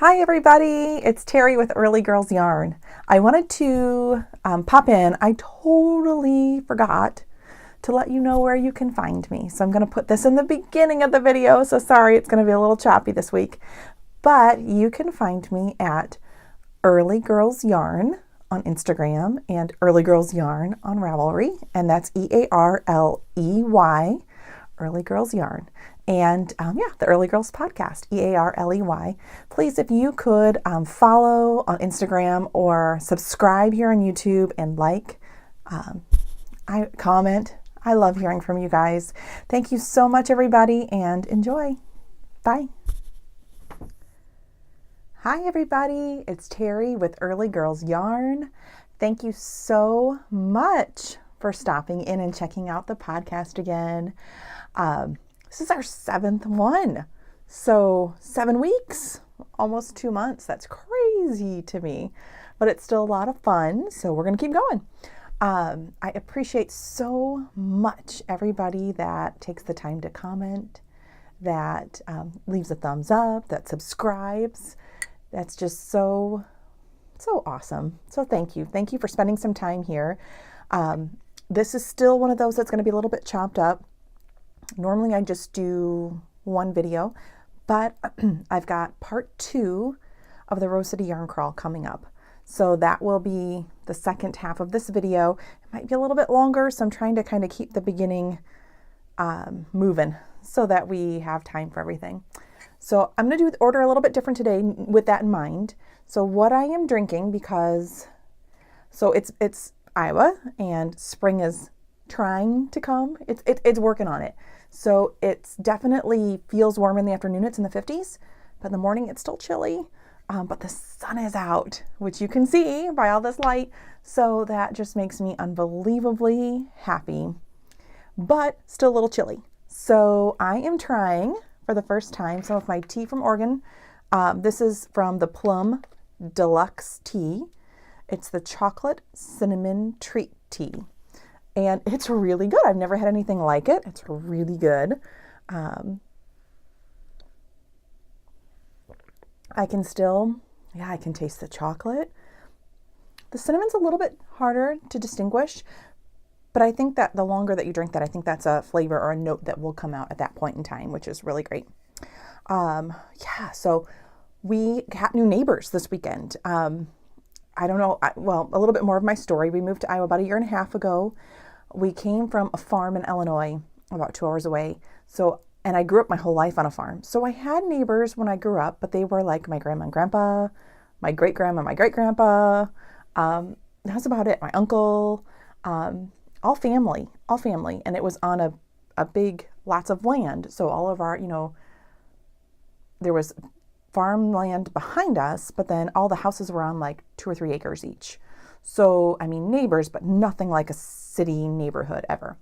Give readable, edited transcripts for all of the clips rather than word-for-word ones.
Hi everybody, it's Terry with Early Girls Yarn. I wanted to pop in. I totally forgot to let you know where you can find me. So I'm going to put this in the beginning of the video. So sorry, it's going to be a little choppy this week. But you can find me at Early Girls Yarn on Instagram and Early Girls Yarn on Ravelry. And that's E-A-R-L-E-Y, Early Girls Yarn. And the Early Girls Podcast, E-A-R-L-E-Y. Please, if you could follow on Instagram or subscribe here on YouTube and comment. I love hearing from you guys. Thank you so much, everybody, and enjoy. Bye. Hi, everybody. It's Terry with Early Girls Yarn. Thank you so much for stopping in and checking out the podcast again. This is our 7th one. So 7 weeks, almost 2 months. That's crazy to me, but it's still a lot of fun. So we're going to keep going. I appreciate so much everybody that takes the time to comment, that leaves a thumbs up, that subscribes. That's just so awesome. So thank you. Thank you for spending some time here. This is still one of those that's going to be a little bit chopped up. Normally I just do one video, but I've got part 2 of the Rose City Yarn Crawl coming up. So that will be the second half of this video. It might be a little bit longer, so I'm trying to kind of keep the beginning moving so that we have time for everything. So I'm going to do the order a little bit different today with that in mind. So what I am drinking, because it's Iowa and spring is trying to come. It's working on it. So it's definitely feels warm in the afternoon. It's in the 50s, but in the morning it's still chilly. But the sun is out, which you can see by all this light. So that just makes me unbelievably happy, but still a little chilly. So I am trying for the first time some of my tea from Oregon. This is from the Plum Deluxe Tea. It's the chocolate cinnamon treat tea. And it's really good. I've never had anything like it. It's really good. I can taste the chocolate. The cinnamon's a little bit harder to distinguish, but I think that the longer that you drink that, I think that's a flavor or a note that will come out at that point in time, which is really great. So we got new neighbors this weekend. I don't know, a little bit more of my story. We moved to Iowa about 1.5 years ago. We came from a farm in Illinois, about 2 hours away. And I grew up my whole life on a farm. So I had neighbors when I grew up, but they were like my grandma and grandpa, my great-grandma, my great-grandpa. That's about it. My uncle, all family. And it was on a big, lots of land. So all of our, there was farmland behind us, but then all the houses were on like 2 or 3 acres each. So, neighbors, but nothing like a city neighborhood ever.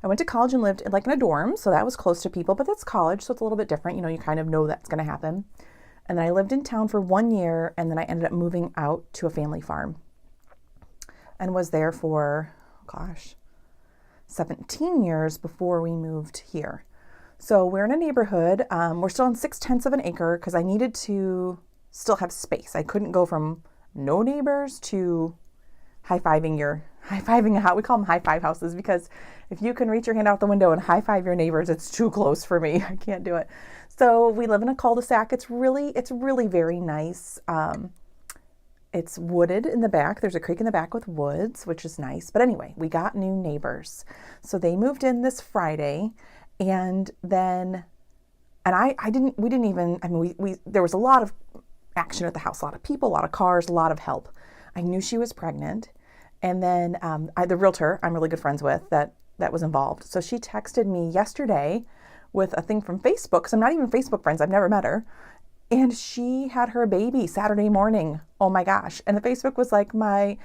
I went to college and lived in a dorm, so that was close to people, but that's college, so it's a little bit different. You kind of know that's going to happen. And then I lived in town for 1 year, and then I ended up moving out to a family farm and was there for, 17 years before we moved here. So we're in a neighborhood. We're still on 6/10 of an acre because I needed to still have space. I couldn't go from no neighbors to high-fiving a house. We call them high-five houses because if you can reach your hand out the window and high-five your neighbors, it's too close for me. I can't do it. So we live in a cul-de-sac. It's really very nice. It's wooded in the back. There's a creek in the back with woods, which is nice. But anyway, we got new neighbors. So they moved in this Friday, and then, there was a lot of action at the house, a lot of people, a lot of cars, a lot of help. I knew she was pregnant. And then the realtor I'm really good friends with that was involved. So she texted me yesterday with a thing from Facebook, because I'm not even Facebook friends. I've never met her. And she had her baby Saturday morning. Oh my gosh. And the Facebook was like they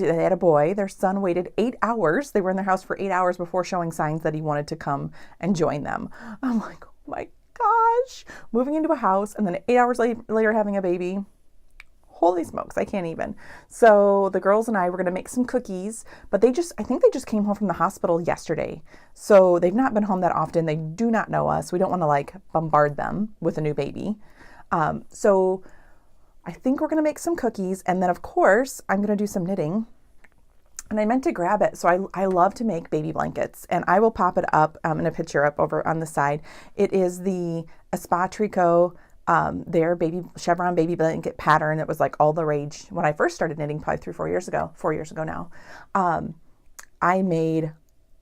had a boy. Their son waited 8 hours. They were in their house for 8 hours before showing signs that he wanted to come and join them. I'm like, oh my gosh. Moving into a house and then 8 hours later having a baby. Holy smokes, I can't even. So the girls and I were going to make some cookies, but I think they just came home from the hospital yesterday. So they've not been home that often. They do not know us. We don't want to bombard them with a new baby. So I think we're going to make some cookies. And then, of course, I'm going to do some knitting. And I meant to grab it. So I love to make baby blankets. And I will pop it up in a picture up over on the side. It is the Espa Tricot, their baby chevron baby blanket pattern that was like all the rage when I first started knitting, probably 4 years ago now. I made,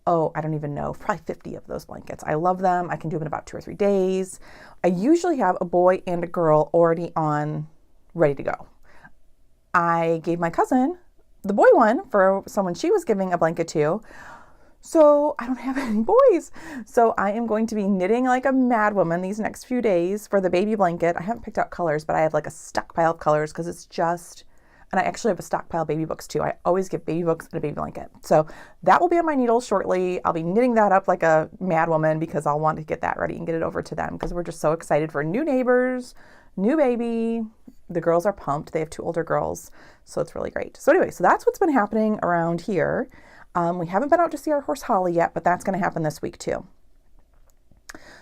I don't even know, probably 50 of those blankets. I love them. I can do them in about 2 or 3 days. I usually have a boy and a girl already on, ready to go. I gave my cousin the boy one for someone she was giving a blanket to. So I don't have any boys. So I am going to be knitting like a mad woman these next few days for the baby blanket. I haven't picked out colors, but I have like a stockpile of colors because it's just, and I actually have a stockpile of baby books too. I always give baby books and a baby blanket. So that will be on my needles shortly. I'll be knitting that up like a mad woman because I'll want to get that ready and get it over to them because we're just so excited for new neighbors, new baby. The girls are pumped. They have 2 older girls. So it's really great. So anyway, so that's what's been happening around here. We haven't been out to see our horse Holly yet, but that's going to happen this week too.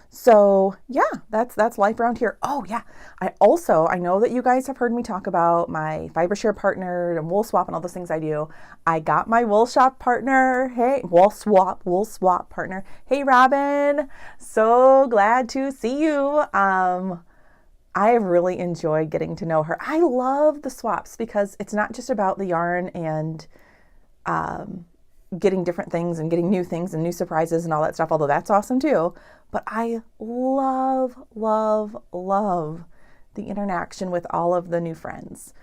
So yeah, that's life around here. Oh yeah. I know that you guys have heard me talk about my fiber share partner and wool swap and all those things I do. I got my wool swap partner. Hey, wool swap partner. Hey, Robin. So glad to see you. I have really enjoyed getting to know her. I love the swaps because it's not just about the yarn and, getting different things and getting new things and new surprises and all that stuff, although that's awesome too. But I love, love, love the interaction with all of the new friends.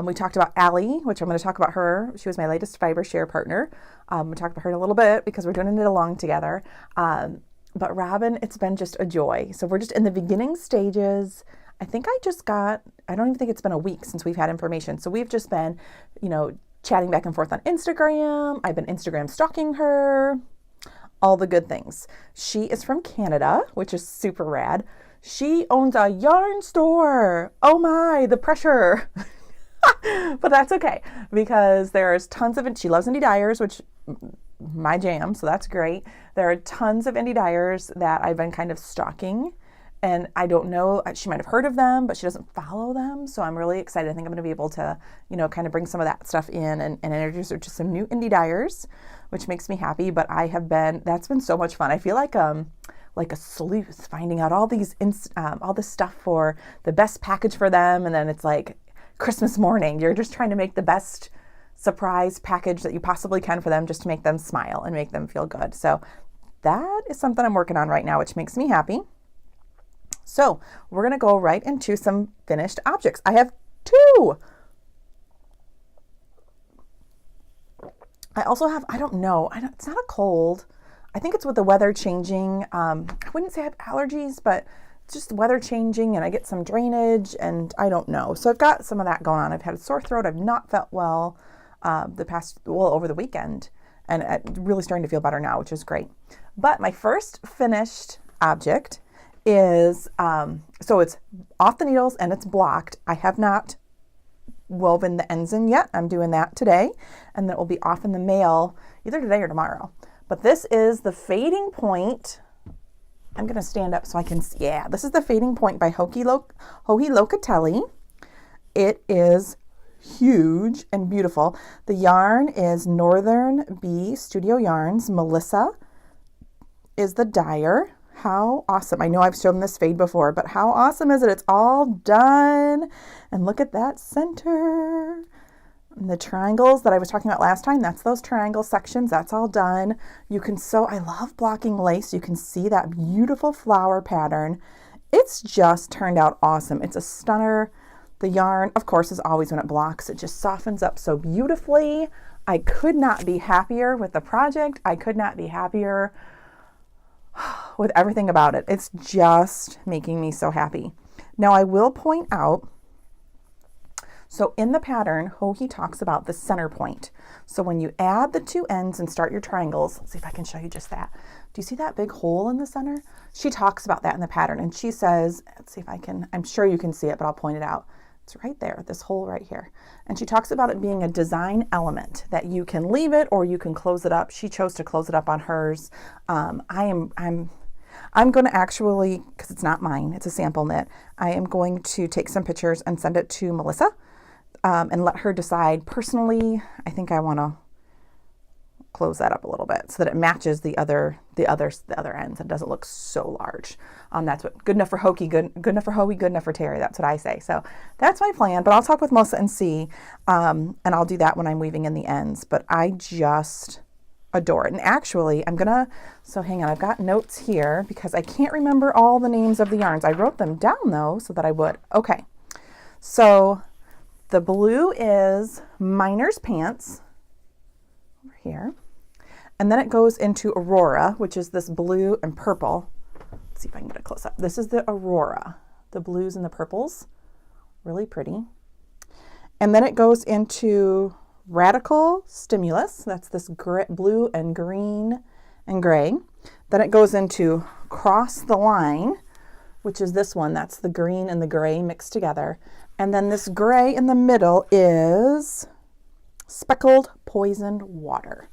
We talked about Allie, which I'm going to talk about her. She was my latest fiber share partner. We'll talk about her in a little bit because we're doing it along together. But Robin, it's been just a joy. So we're just in the beginning stages. I don't even think it's been a week since we've had information. So we've just been, chatting back and forth on Instagram. I've been Instagram stalking her, all the good things. She is from Canada, which is super rad. She owns a yarn store. Oh my, the pressure. But that's okay because there's tons of it. She loves indie dyers, which my jam. So that's great. There are tons of indie dyers that I've been kind of stalking. And I don't know, she might have heard of them, but she doesn't follow them. So I'm really excited. I think I'm going to be able to, kind of bring some of that stuff in and introduce her to some new indie dyers, which makes me happy. But that's been so much fun. I feel like a sleuth finding out all this stuff for the best package for them. And then it's like Christmas morning. You're just trying to make the best surprise package that you possibly can for them just to make them smile and make them feel good. So that is something I'm working on right now, which makes me happy. So we're going to go right into some finished objects. I have 2. I also have, it's not a cold. I think it's with the weather changing. I wouldn't say I have allergies, but it's just weather changing and I get some drainage and I don't know. So I've got some of that going on. I've had a sore throat. I've not felt well over the weekend and really starting to feel better now, which is great. But my first finished object is, so it's off the needles and it's blocked. I have not woven the ends in yet. I'm doing that today and then it will be off in the mail either today or tomorrow. But this is the Fading Point. I'm going to stand up so I can see. Yeah, this is the Fading Point by Joji Locatelli. It is huge and beautiful. The yarn is Northern Bee Studio Yarns. Melissa is the dyer. How awesome. I know I've shown this fade before, but how awesome is it? It's all done. And look at that center. And the triangles that I was talking about last time, that's those triangle sections. That's all done. You can sew. I love blocking lace. You can see that beautiful flower pattern. It's just turned out awesome. It's a stunner. The yarn, of course, is always when it blocks. It just softens up so beautifully. I could not be happier with the project. I could not be happier with everything about it. It's just making me so happy. Now I will point out, so in the pattern, Joji talks about the center point. So when you add the 2 ends and start your triangles, let's see if I can show you just that. Do you see that big hole in the center? She talks about that in the pattern and she says, let's see if I can, I'm sure you can see it, but I'll point it out. It's right there, this hole right here. And she talks about it being a design element that you can leave it or you can close it up. She chose to close it up on hers. I'm I'm going to actually, because it's not mine, it's a sample knit, I am going to take some pictures and send it to Melissa and let her decide. Personally, I think I want to close that up a little bit so that it matches the other ends and doesn't look so large. That's what good enough for Hokie, good enough for Hoey, good enough for Terry. That's what I say. So that's my plan, but I'll talk with Melissa and see, and I'll do that when I'm weaving in the ends, but I just adore it. And actually so hang on, I've got notes here because I can't remember all the names of the yarns. I wrote them down though, so that I would. Okay. So the blue is Miner's Pants over here. And then it goes into Aurora, which is this blue and purple. Let's see if I can get a close up. This is the Aurora, the blues and the purples, really pretty. And then it goes into Radical Stimulus. That's this blue and green and gray. Then it goes into Cross the Line, which is this one. That's the green and the gray mixed together. And then this gray in the middle is Speckled Poisoned Water.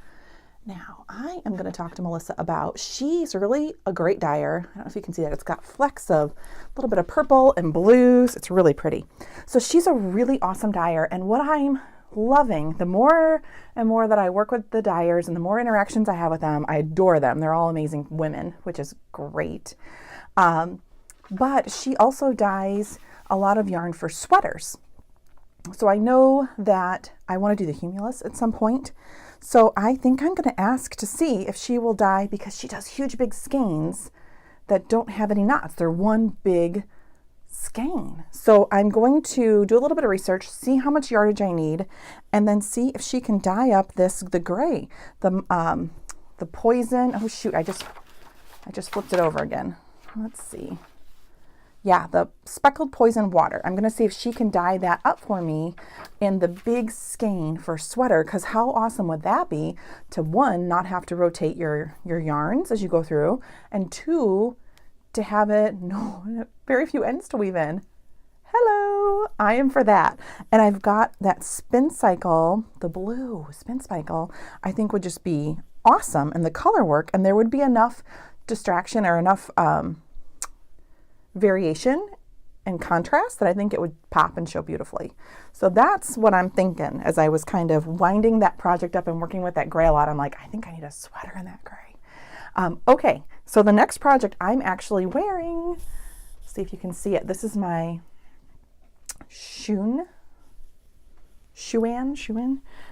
Now, I am going to talk to Melissa about, she's really a great dyer. I don't know if you can see that. It's got flecks of a little bit of purple and blues. It's really pretty. So she's a really awesome dyer. And what I'm loving, the more and more that I work with the dyers and the more interactions I have with them, I adore them. They're all amazing women, which is great. But she also dyes a lot of yarn for sweaters. So I know that I want to do the Humulus at some point. So I think I'm going to ask to see if she will dye, because she does huge big skeins that don't have any knots. They're one big skein. So I'm going to do a little bit of research, see how much yardage I need, and then see if she can dye up the gray, the poison. Oh shoot, I just flipped it over again. Let's see. Yeah, the Speckled Poison Water. I'm going to see if she can dye that up for me in the big skein for sweater, because how awesome would that be to, one, not have to rotate your yarns as you go through, and two, to have very few ends to weave in. Hello, I am for that. And I've got that spin cycle, the blue spin cycle, I think would just be awesome in the color work, and there would be enough distraction or enough variation and contrast that I think it would pop and show beautifully. So that's what I'm thinking as I was kind of winding that project up and working with that gray a lot. I'm like, I think I need a sweater in that gray. Okay, so the next project I'm actually wearing, see if you can see it. This is my Shuan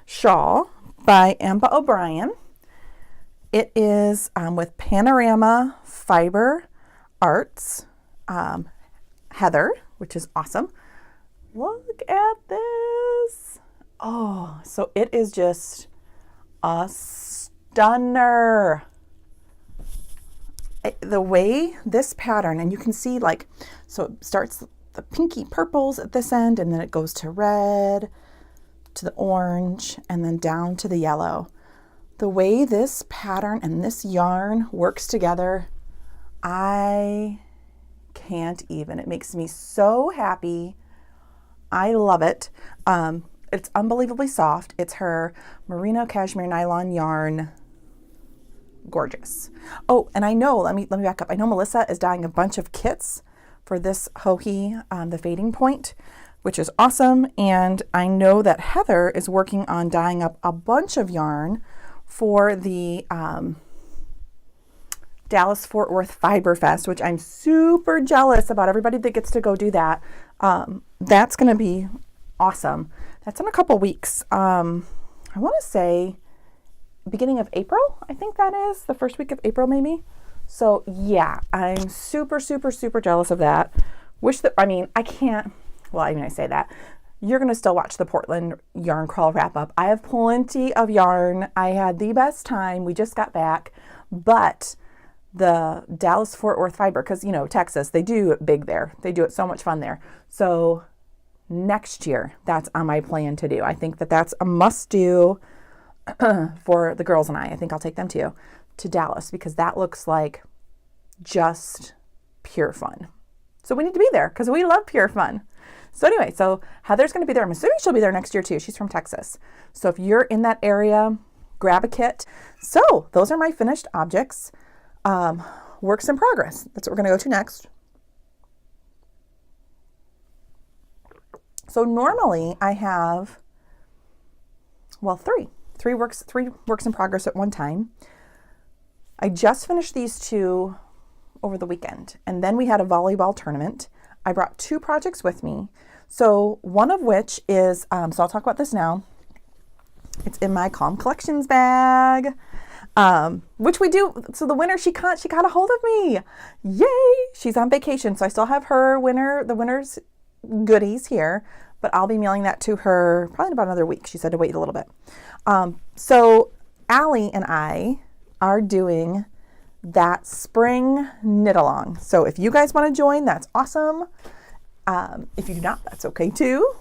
shawl by Amba O'Brien. It is with Panorama Fiber Arts. Heather, which is awesome. Look at this. Oh, so it is just a stunner. The way this pattern, and you can see so it starts the pinky purples at this end, and then it goes to red, to the orange, and then down to the yellow. The way this pattern and this yarn works together, I can't even. It makes me so happy. I love it. It's unbelievably soft. It's her merino cashmere nylon yarn. Gorgeous. Oh, and I know, let me back up. I know Melissa is dyeing a bunch of kits for this Hohi, the Fading Point, which is awesome. And I know that Heather is working on dyeing up a bunch of yarn for the Dallas-Fort Worth Fiber Fest, which I'm super jealous about everybody that gets to go do that. That's going to be awesome. That's in a couple weeks. I want to say beginning of April. I think that is the first week of April, maybe. So yeah, I'm super, super, super jealous of that. I can't, I say that. You're going to still watch the Portland Yarn Crawl wrap up. I have plenty of yarn. I had the best time. We just got back, but the Dallas-Fort Worth Fiber, because, Texas, they do it big there. They do it so much fun there. So next year, that's on my plan to do. I think that's a must-do for the girls and I. I think I'll take them to Dallas, because that looks like just pure fun. So we need to be there because we love pure fun. So anyway, so Heather's going to be there. I'm assuming she'll be there next year too. She's from Texas. So if you're in that area, grab a kit. So those are my finished objects. works in progress. That's what we're going to go to next. So normally I have, well, three works in progress at one time. I just finished these two over the weekend, and then we had a volleyball tournament. I brought 2 projects with me. So one of which is, so I'll talk about this now. It's in my Calm Collections bag, which we do. So the winner, she got a hold of me. Yay! She's on vacation, so I still have the winner's goodies here, but I'll be mailing that to her probably in about another week. She said to wait a little bit. So Allie and I are doing that spring knit along. So if you guys want to join, that's awesome. If you do not, that's okay too.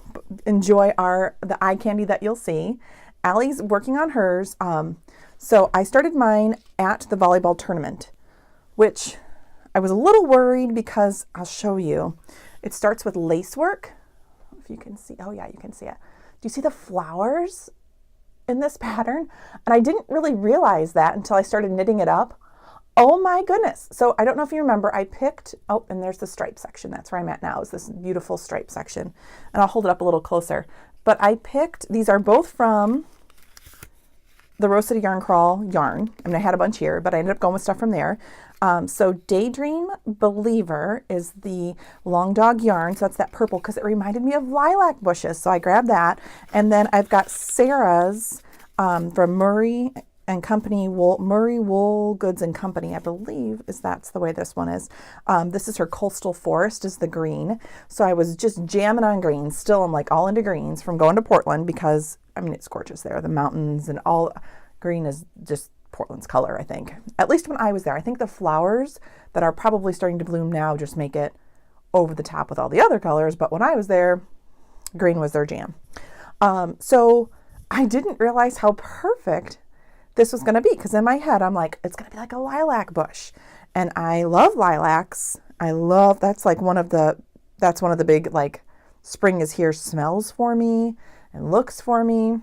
Enjoy the eye candy that you'll see. Allie's working on hers. So I started mine at the volleyball tournament, which I was a little worried because I'll show you. It starts with lace work. If you can see, oh yeah, you can see it. Do you see the flowers in this pattern? And I didn't really realize that until I started knitting it up. Oh my goodness. So I don't know if you remember, I picked, oh, and there's the stripe section. That's where I'm at now, is this beautiful stripe section. And I'll hold it up a little closer. But I picked, these are both from the Rose City Yarn Crawl yarn. I mean, I had a bunch here, but I ended up going with stuff from there. So Daydream Believer is the Long Dog yarn. So that's that purple because it reminded me of lilac bushes. So I grabbed that. And then I've got Sarah's from Murray and Company Murray Wool Goods and Company, I believe that's the way this one is. This is her Coastal Forest is the green. So I was just jamming on greens. Still, I'm like all into greens from going to Portland because, I mean, it's gorgeous there. The mountains and all green is just Portland's color, I think. At least when I was there. I think the flowers that are probably starting to bloom now just make it over the top with all the other colors. But when I was there, green was their jam. So I didn't realize how perfect this was going to be, because in my head I'm like, it's going to be like a lilac bush, and I love lilacs. That's one of the big, like, spring is here smells for me and looks for me.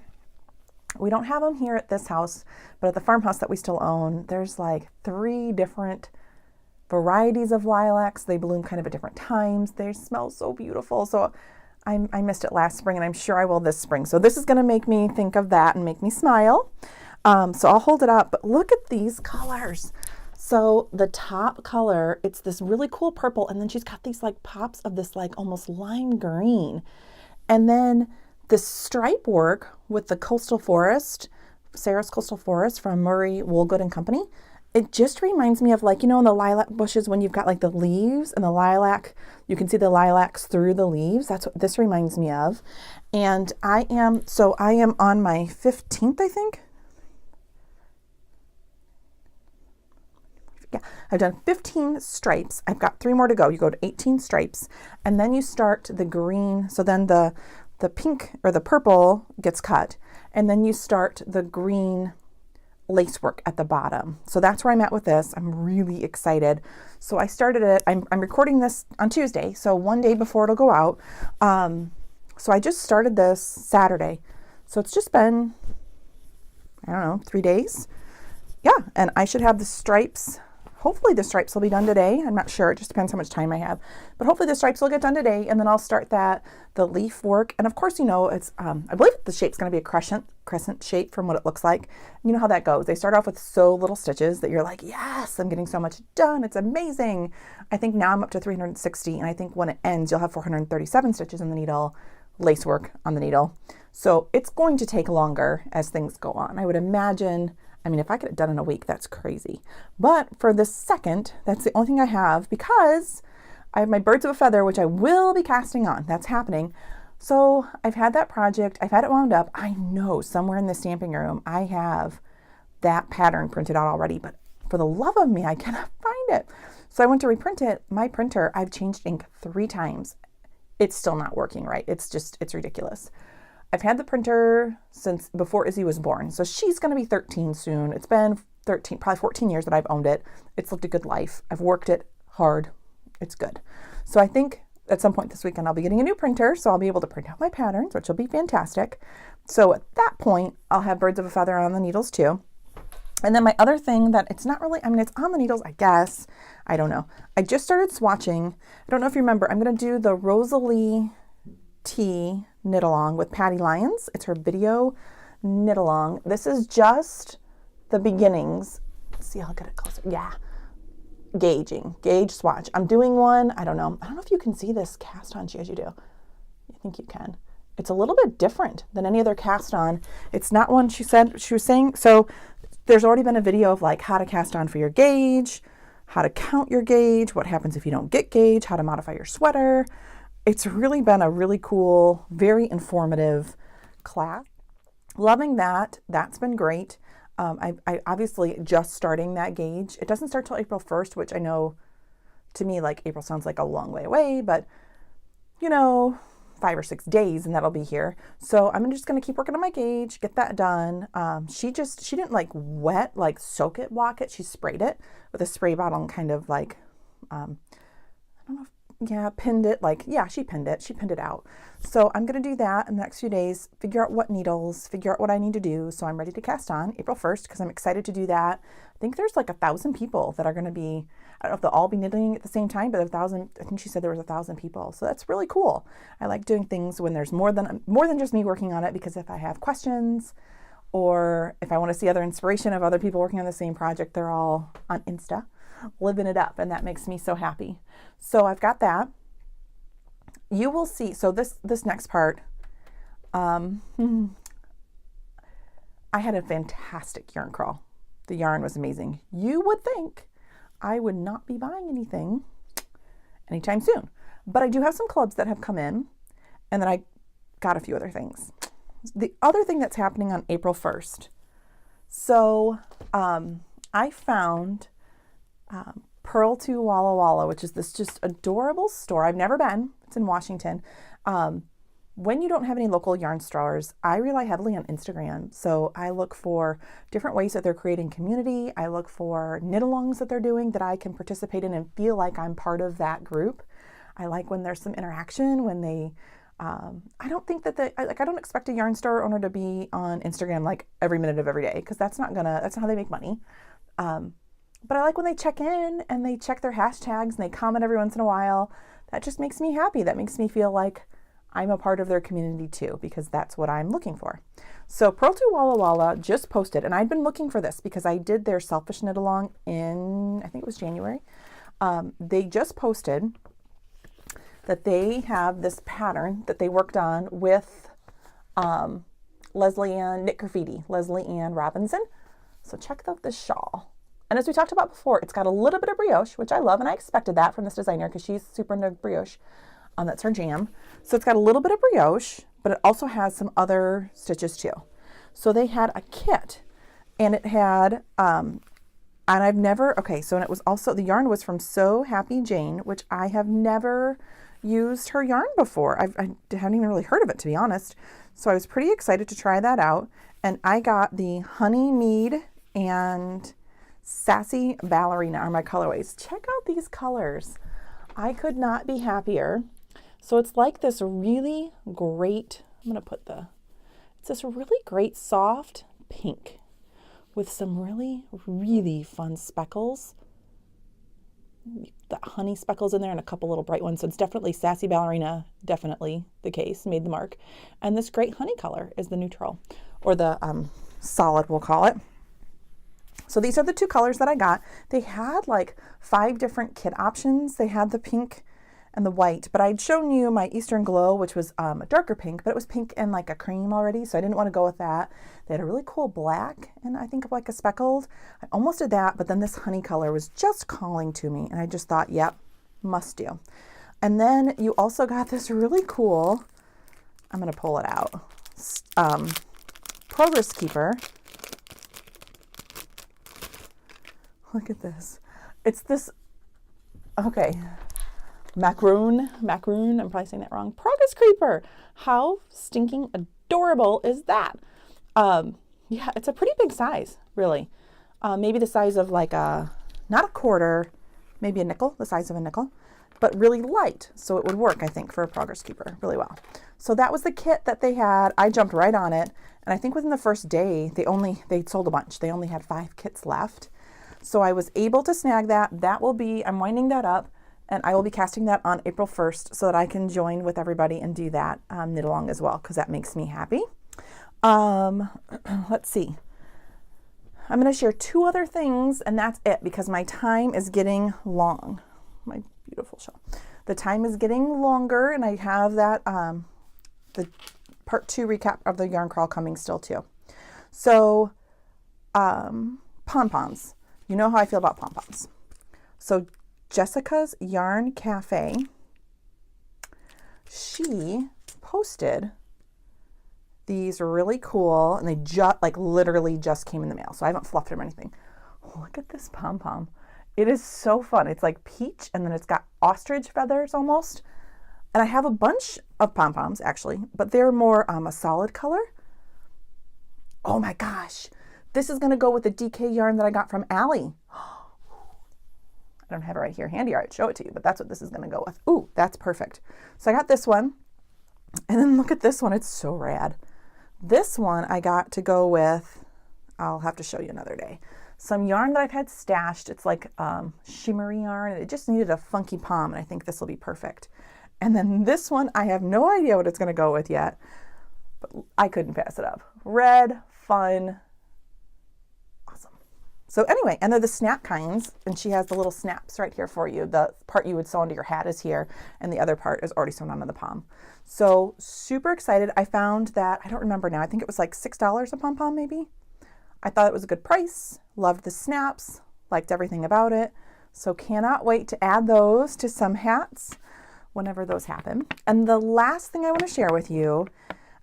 We don't have them here at this house, but at the farmhouse that we still own, there's like 3 different varieties of lilacs. They bloom kind of at different times. They smell so beautiful. So I missed it last spring, and I'm sure I will this spring. So this is going to make me think of that and make me smile. So I'll hold it up, but look at these colors. So the top color, it's this really cool purple, and then she's got these like pops of this like almost lime green. And then the stripe work with the Coastal Forest, Sarah's Coastal Forest from Murray Wool Good and Company. It just reminds me of, like, you know, in the lilac bushes when you've got like the leaves and the lilac, you can see the lilacs through the leaves. That's what this reminds me of. And I am on my 15th, I think. Yeah, I've done 15 stripes. I've got 3 more to go. You go to 18 stripes, and then you start the green. So then the pink or the purple gets cut, and then you start the green lace work at the bottom. So that's where I'm at with this. I'm really excited. So I started it. I'm recording this on Tuesday, so one day before it'll go out. So I just started this Saturday. So it's just been, I don't know, 3 days. Yeah, and I should have the stripes. Hopefully the stripes will be done today. I'm not sure. It just depends how much time I have. But hopefully the stripes will get done today, and then I'll start the leaf work. And of course, you know, it's I believe the shape's going to be a crescent shape from what it looks like. You know how that goes. They start off with so little stitches that you're like, yes, I'm getting so much done. It's amazing. I think now I'm up to 360, and I think when it ends, you'll have 437 stitches in the needle, lace work on the needle. So it's going to take longer as things go on. I would imagine. I mean, if I get it done in a week, that's crazy. But for the second, that's the only thing I have, because I have my Birds of a Feather, which I will be casting on. That's happening. So I've had that project. I've had it wound up. I know somewhere in the stamping room, I have that pattern printed out already, but for the love of me, I cannot find it. So I went to reprint it. My printer, I've changed ink 3 times. It's still not working right. It's ridiculous. I've had the printer since before Izzy was born. So she's going to be 13 soon. It's been 13, probably 14 years that I've owned it. It's lived a good life. I've worked it hard. It's good. So I think at some point this weekend, I'll be getting a new printer. So I'll be able to print out my patterns, which will be fantastic. So at that point, I'll have Birds of a Feather on the needles too. And then my other thing that it's not really, I mean, it's on the needles, I guess. I don't know. I just started swatching. I don't know if you remember, I'm going to do the Rosalie T knit along with Patty Lyons. It's her video knit along. This is just the beginnings. Let's see, I'll get it closer. Yeah. Gauge swatch. I'm doing one. I don't know if you can see this cast on. Yes, you do. I think you can. It's a little bit different than any other cast on. It's not one she was saying. So there's already been a video of like how to cast on for your gauge, how to count your gauge, what happens if you don't get gauge, how to modify your sweater. It's really been a really cool, very informative class. Loving that. That's been great. I obviously just starting that gauge. It doesn't start till April 1st, which I know to me, like April sounds like a long way away, but 5 or 6 days and that'll be here. So I'm just going to keep working on my gauge, get that done. She didn't like soak it, block it. She sprayed it with a spray bottle and kind of like, I don't know pinned it. She pinned it. She pinned it out. So I'm going to do that in the next few days, figure out what needles, figure out what I need to do. So I'm ready to cast on April 1st because I'm excited to do that. I think there's like 1,000 people that are going to be, I don't know if they'll all be knitting at the same time, but 1,000, I think she said there was 1,000 people. So that's really cool. I like doing things when there's more than just me working on it, because if I have questions or if I want to see other inspiration of other people working on the same project, they're all on Insta living it up, and that makes me so happy. So I've got that. You will see. So this next part, I had a fantastic yarn crawl. The yarn was amazing. You would think I would not be buying anything anytime soon, but I do have some clubs that have come in, and then I got a few other things. The other thing that's happening on April 1st. So I found Pearl to Walla Walla, which is this just adorable store. I've never been. It's in Washington. When you don't have any local yarn stores, I rely heavily on Instagram. So I look for different ways that they're creating community. I look for knit-alongs that they're doing that I can participate in and feel like I'm part of that group. I like when there's some interaction, when they, I don't think that I don't expect a yarn store owner to be on Instagram like every minute of every day, because that's not how they make money. But I like when they check in and they check their hashtags and they comment every once in a while. That just makes me happy. That makes me feel like I'm a part of their community too, because that's what I'm looking for. So Pearl to Walla Walla just posted, and I'd been looking for this because I did their Selfish Knit Along in, I think it was January. They just posted that they have this pattern that they worked on with Leslie Ann Knit Graffiti, Leslie Ann Robinson. So check out this shawl. And as we talked about before, it's got a little bit of brioche, which I love, and I expected that from this designer because she's super into brioche. That's her jam. So it's got a little bit of brioche, but it also has some other stitches too. So they had a kit, and it had, and I've never, okay, so and it was also, the yarn was from So Happy Jane, which I have never used her yarn before. I haven't even really heard of it, to be honest. So I was pretty excited to try that out. And I got the Honey Mead and Sassy Ballerina are my colorways. Check out these colors. I could not be happier. So it's like this really great, it's this really great soft pink with some really, really fun speckles. The honey speckles in there and a couple little bright ones. So it's definitely Sassy Ballerina, definitely the case, made the mark. And this great honey color is the neutral, or the solid, we'll call it. So these are the two colors that I got. They had like 5 different kit options. They had the pink and the white, but I'd shown you my Eastern Glow, which was a darker pink, but it was pink and like a cream already, so I didn't want to go with that. They had a really cool black and I think like a speckled. I almost did that, but then this honey color was just calling to me, and I just thought, yep, must do. And then you also got this really cool, I'm going to pull it out, Progress Keeper. Look at this. It's this, okay, macaroon, I'm probably saying that wrong. Progress Creeper. How stinking adorable is that? Yeah, it's a pretty big size, really. Maybe the size of like not a quarter, maybe a nickel, the size of a nickel. but really light. So it would work, I think, for a progress keeper really well. So that was the kit that they had. I jumped right on it. And I think within the first day, they sold a bunch. They only had 5 kits left. So I was able to snag that. I'm winding that up, and I will be casting that on April 1st so that I can join with everybody and do that knit along as well, because that makes me happy. Let's see. I'm going to share 2 other things, and that's it, because my time is getting long. My beautiful shawl. The time is getting longer, and I have that the part 2 recap of the yarn crawl coming still too. So pom-poms. You know how I feel about pom-poms. So Jessica's Yarn Cafe, she posted these really cool, and they literally just came in the mail. So I haven't fluffed them or anything. Oh, look at this pom-pom. It is so fun. It's like peach, and then it's got ostrich feathers almost. And I have a bunch of pom-poms actually, but they're more a solid color. Oh my gosh. This is going to go with the DK yarn that I got from Allie. I don't have it right here handy, or I'd show it to you, but that's what this is going to go with. Ooh, that's perfect. So I got this one, and then look at this one. It's so rad. This one I got to go with, I'll have to show you another day, some yarn that I've had stashed. It's like shimmery yarn, and it just needed a funky pom, and I think this will be perfect. And then this one, I have no idea what it's going to go with yet, but I couldn't pass it up. Red, fun, awesome. So anyway, and they're the snap kinds, and she has the little snaps right here for you. The part you would sew onto your hat is here, and the other part is already sewn onto the pom. So super excited. I found that, I don't remember now, I think it was like $6 a pom-pom maybe. I thought it was a good price, loved the snaps, liked everything about it. So cannot wait to add those to some hats whenever those happen. And the last thing I want to share with you,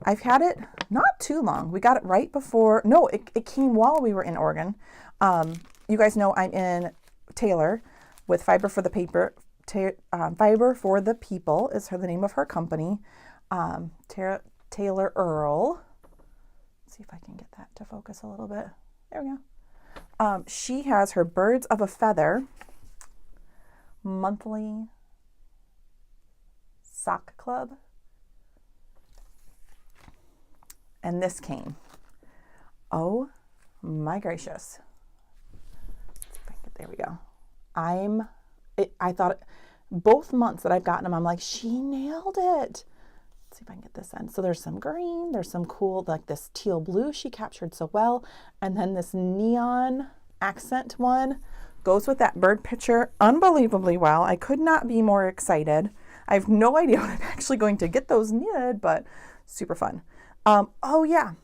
I've had it not too long. We got it right before, no, it came while we were in Oregon. You guys know I'm in Taylor with Fiber for the Paper. Fiber for the People is the name of her company. Taylor Earl. Let's see if I can get that to focus a little bit. There we go. She has her Birds of a Feather monthly sock club, and this came. Oh my gracious. There we go. I thought both months that I've gotten them, I'm like, she nailed it. Let's see if I can get this in. So there's some green, there's some cool, like this teal blue she captured so well, and then this neon accent one goes with that bird picture unbelievably well. I could not be more excited. I have no idea when I'm actually going to get those knitted, but super fun. Oh yeah,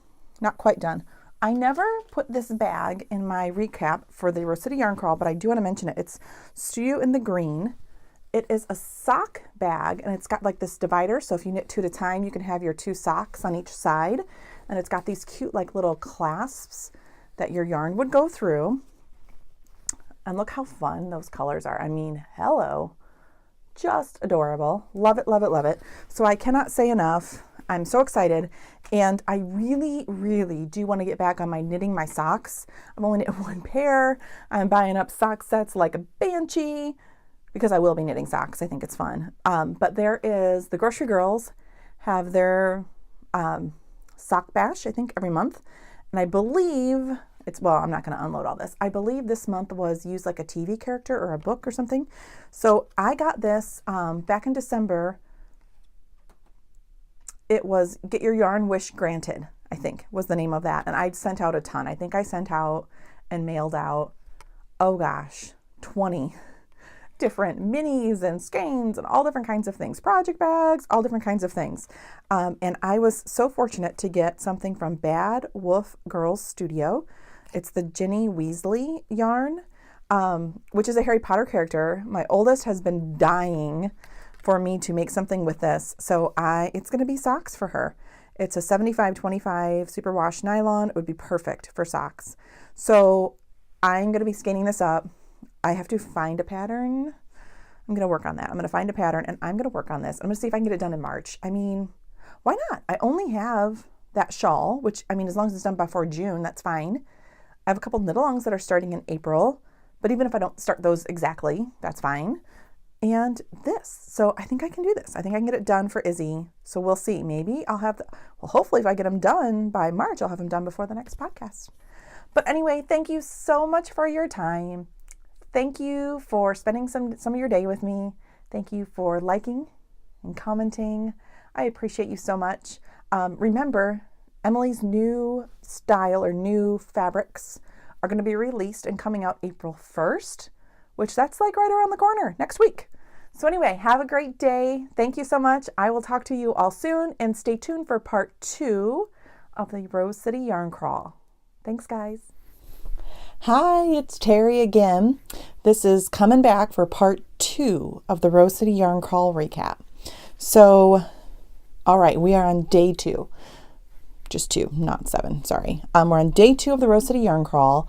not quite done. I never put this bag in my recap for the Rose City Yarn Crawl, but I do want to mention it. It's Studio in the Green. It is a sock bag, and it's got like this divider. So if you knit 2 at a time, you can have your 2 socks on each side. And it's got these cute like little clasps that your yarn would go through. And look how fun those colors are. I mean, hello. Just adorable. Love it, love it, love it. So I cannot say enough. I'm so excited. And I really, really do want to get back on my knitting my socks. I've only knit 1 pair. I'm buying up sock sets like a banshee because I will be knitting socks. I think it's fun. But there is, the Grocery Girls have their sock bash, I think, every month. And I believe it's, well, I'm not going to unload all this. I believe this month was use like a TV character or a book or something. So I got this back in December. It was Get Your Yarn Wish Granted, I think was the name of that. And I sent out a ton. I think I sent out and mailed out, oh gosh, 20 different minis and skeins and all different kinds of things, project bags, all different kinds of things. And I was so fortunate to get something from Bad Wolf Girls Studio. It's the Ginny Weasley yarn, which is a Harry Potter character. My oldest has been dying for me to make something with this. So it's going to be socks for her. It's a 75-25 superwash nylon. It would be perfect for socks. So I'm going to be skeins this up. I have to find a pattern. I'm going to work on that. I'm going to find a pattern and I'm going to work on this. I'm going to see if I can get it done in March. I mean, why not? I only have that shawl, which, I mean, as long as it's done before June, that's fine. I have a couple knit-alongs that are starting in April, but even if I don't start those exactly, that's fine. and this. So I think I can do this. I think I can get it done for Izzy. So we'll see. Maybe I'll have, well, hopefully if I get them done by March, I'll have them done before the next podcast. But anyway, thank you so much for your time. Thank you for spending some of your day with me. Thank you for liking and commenting. I appreciate you so much. Remember, Emily's new style or new fabrics are going to be released and coming out April 1st, which that's like right around the corner next week. So anyway, have a great day. Thank you so much. I will talk to you all soon, and stay tuned for part 2 of the Rose City Yarn Crawl. Thanks, guys. Hi, it's Terry again. This is coming back for part 2 of the Rose City Yarn Crawl recap. So, all right, we are on day 2. Just 2, not 7, sorry. We're on day 2 of the Rose City Yarn Crawl.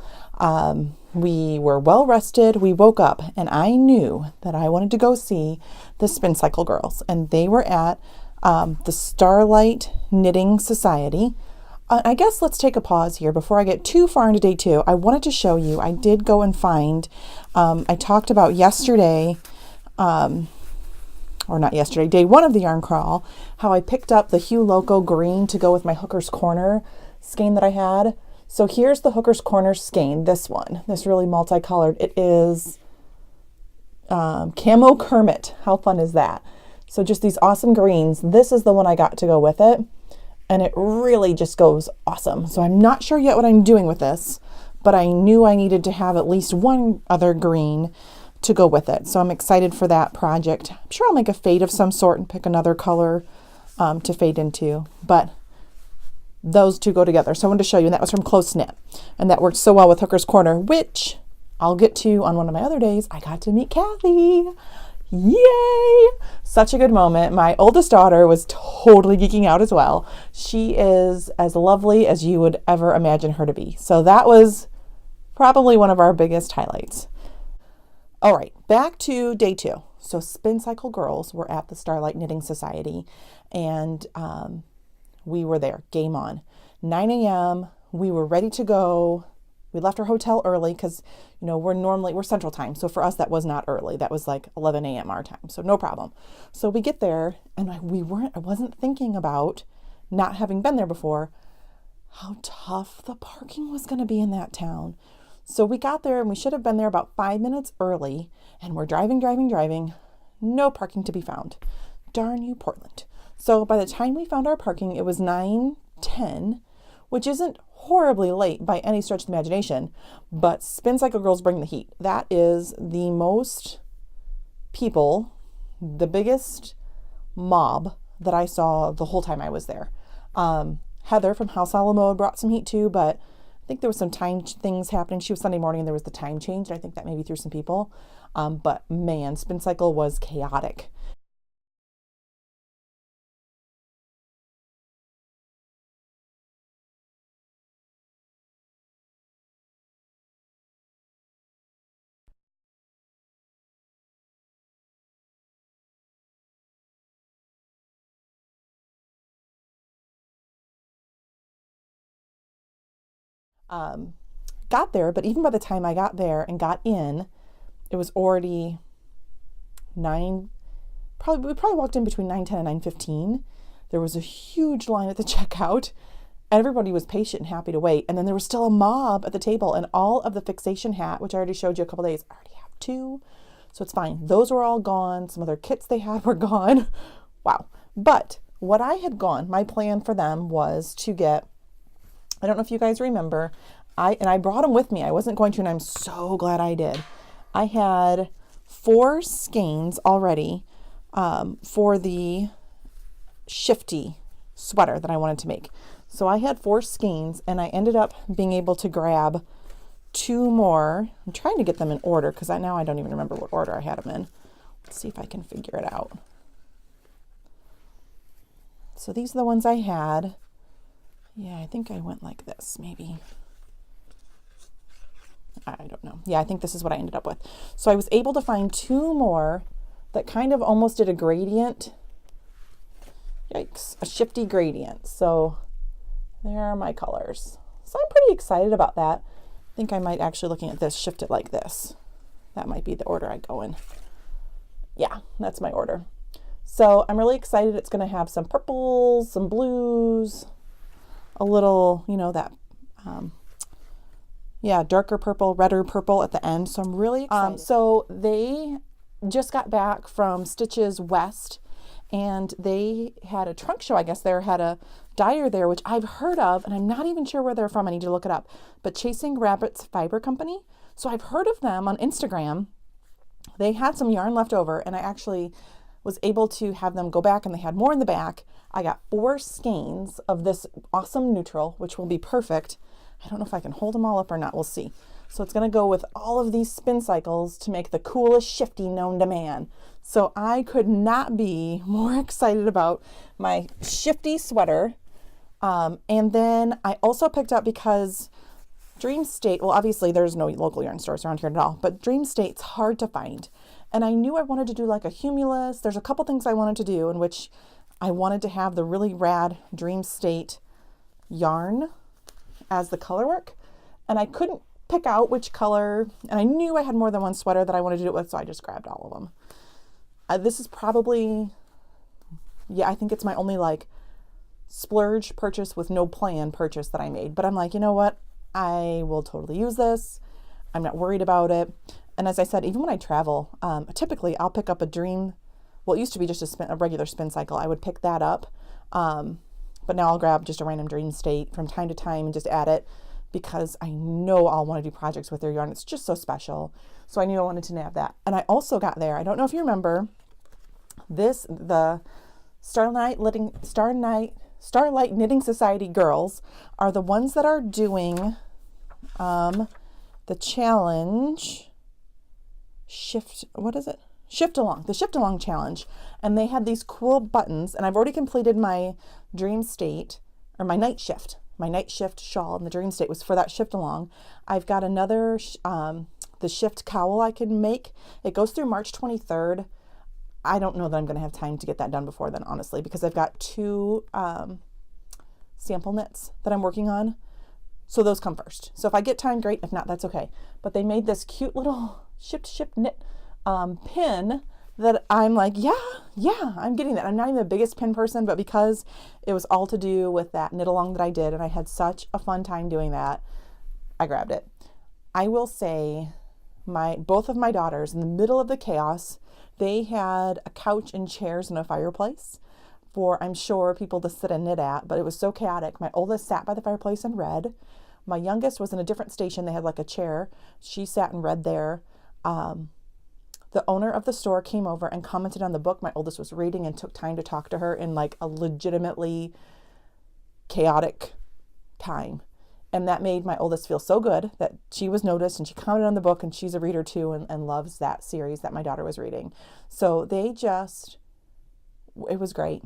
We were well rested. We woke up and I knew that I wanted to go see the Spin Cycle girls, and they were at the Starlight Knitting Society. I guess let's take a pause here before I get too far into day 2. I wanted to show you, I did go and find, I talked about yesterday, or not yesterday, day 1 of the yarn crawl, how I picked up the Hue Loco green to go with my Hooker's Corner skein that I had. So here's the Hooker's Corner skein, this one, this really multicolored. It is Camo Kermit. How fun is that? So just these awesome greens. This is the one I got to go with it. And it really just goes awesome. So I'm not sure yet what I'm doing with this, but I knew I needed to have at least one other green to go with it. So I'm excited for that project. I'm sure I'll make a fade of some sort and pick another color to fade into, but those two go together. So I wanted to show you, and that was from Close Knit. And that worked so well with Hooker's Corner, which I'll get to on one of my other days. I got to meet Kathy. Yay! Such a good moment. My oldest daughter was totally geeking out as well. She is as lovely as you would ever imagine her to be. So that was probably one of our biggest highlights. All right, back to day 2. So Spin Cycle girls were at the Starlight Knitting Society, and we were there, game on. 9 a.m., we were ready to go. We left our hotel early because, you know, we're Central Time. So for us, that was not early. That was like 11 a.m. our time. So no problem. So we get there, and I wasn't thinking about, not having been there before, how tough the parking was going to be in that town. So we got there, and we should have been there about 5 minutes early, and we're driving. No parking to be found. Darn you, Portland. So by the time we found our parking, it was 9:10, which isn't horribly late by any stretch of the imagination, but Spin Cycle girls bring the heat. That is the most people, the biggest mob that I saw the whole time I was there. Heather from House Alamo brought some heat too, but I think there was some time things happening. She was Sunday morning and there was the time change, and I think that maybe threw some people. But man, Spin Cycle was chaotic. Got there, but even by the time I got there and got in, it was already 9, we probably walked in between 9:10 and 9:15. There was a huge line at the checkout. Everybody was patient and happy to wait. And then there was still a mob at the table, and all of the fixation hat, which I already showed you a couple days, I already have 2. So it's fine. Those were all gone. Some other kits they had were gone. Wow. But what I had gone, my plan for them was to get, I don't know if you guys remember, I brought them with me. I wasn't going to, and I'm so glad I did. I had 4 skeins already for the shifty sweater that I wanted to make. So I had 4 skeins, and I ended up being able to grab 2 more. I'm trying to get them in order because now I don't even remember what order I had them in. Let's see if I can figure it out. So these are the ones I had. Yeah, I think I went like this, maybe. I don't know. Yeah, I think this is what I ended up with. So I was able to find 2 more that kind of almost did a gradient. Yikes, a shifty gradient. So there are my colors. So I'm pretty excited about that. I think I might actually, looking at this, shift it like this. That might be the order I go in. Yeah, that's my order. So I'm really excited. It's going to have some purples, some blues, a little, that, darker purple, redder purple at the end. So I'm really excited. So they just got back from Stitches West, and they had a trunk show. I guess they had a dyer there, which I've heard of, and I'm not even sure where they're from. I need to look it up. But Chasing Rabbits Fiber Company. So I've heard of them on Instagram. They had some yarn left over, and I actually was able to have them go back, and they had more in the back. I got 4 skeins of this awesome neutral, which will be perfect. I don't know if I can hold them all up or not. We'll see. So it's going to go with all of these spin cycles to make the coolest shifty known to man. So I could not be more excited about my shifty sweater. And then I also picked up, because Dream State, well, obviously there's no local yarn stores around here at all, but Dream State's hard to find. And I knew I wanted to do like a Humulus. There's a couple things I wanted to do, in which I wanted to have the really rad Dream State yarn as the color work. And I couldn't pick out which color. And I knew I had more than one sweater that I wanted to do it with, so I just grabbed all of them. This is probably, I think it's my only like splurge purchase with no plan purchase that I made. But I'm like, you know what? I will totally use this. I'm not worried about it. And as I said, even when I travel, typically I'll pick up a Dream, well, it used to be just a regular spin cycle. I would pick that up. But now I'll grab just a random Dream State from time to time and just add it, because I know I'll want to do projects with their yarn. It's just so special. So I knew I wanted to nab that. And I also got there, I don't know if you remember, the Starlight Knitting Society girls are the ones that are doing the challenge the Shift Along challenge. And they had these cool buttons, and I've already completed my Dream State, or my night shift shawl, and the Dream State was for that Shift Along. I've got another, the Shift cowl I can make. It goes through March 23rd. I don't know that I'm going to have time to get that done before then, honestly, because I've got 2 sample knits that I'm working on. So those come first. So if I get time, great. If not, that's okay. But they made this cute little shift knit pin that I'm like, yeah, I'm getting that. I'm not even the biggest pin person, but because it was all to do with that knit along that I did, and I had such a fun time doing that, I grabbed it. I will say both of my daughters, in the middle of the chaos, they had a couch and chairs and a fireplace for, I'm sure, people to sit and knit at, but it was so chaotic. My oldest sat by the fireplace and read. My youngest was in a different station. They had like a chair. She sat and read there. The owner of the store came over and commented on the book my oldest was reading, and took time to talk to her in like a legitimately chaotic time. And that made my oldest feel so good that she was noticed, and she commented on the book, and she's a reader too, and loves that series that my daughter was reading. So it was great.